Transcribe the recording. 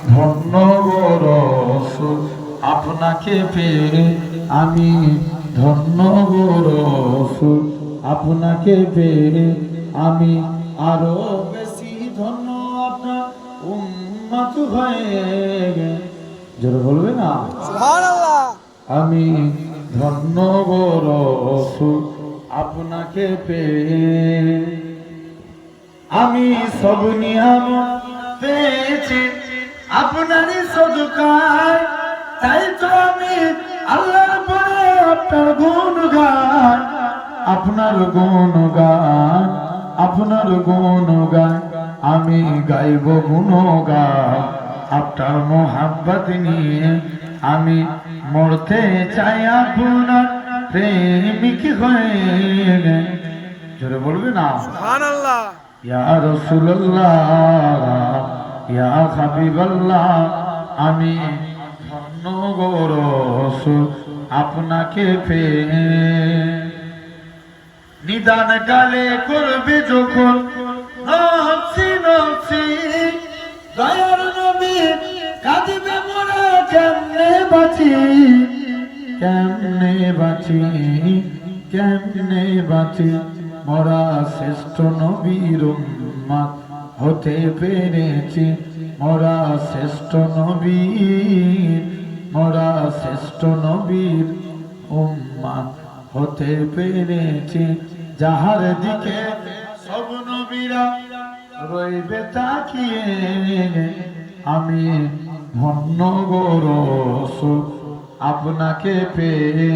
ধন্য গো রাসূল আপনাকে পেয়ে আমি ধন্য গো রাসূল আপনাকে পেয়ে আমি আরো বেশি ধন্য আপনার উম্মত হয়ে জোরে বলবে না সুবহানাল্লাহ। আমি ধন্য গো রাসূল আপনাকে পেয়ে আমি সব নিয়ামত পেয়েছি আপনারই সদকায় তাই তো আমি আল্লাহর বলে আপনার গুণগান আপনার গুণগান আপনার গুণগান আমি গাইব গুণগান আপনার মোহাব্বত নিয়ে আমি মরতে চাই আপনার প্রেমিক হয়ে জোরে বলবে না সুবহানাল্লাহ। ইয়া রাসূলুল্লাহ ইয়া হাবিবাল্লাহ আমি ধন্য গো রাসূল আপনাকে পেয়ে নিদান কালে করবে যখন নফসি নফসি দয়ার নবী কাঁদিবে মোরা কেমনে বাঁচি কেমনে বাঁচি কেমনে বাঁচি মোরা শ্রেষ্ঠ নবীর উম্মত হতে পেরেছি মোরা শ্রেষ্ঠ নবীর মোরা শ্রেষ্ঠ নবীর উম্মত হতে পেরেছি যাহার দিকে সব নবীরা রইবে তাকিয়ে আমি ধন্য গো রাসূল আপনাকে পেয়ে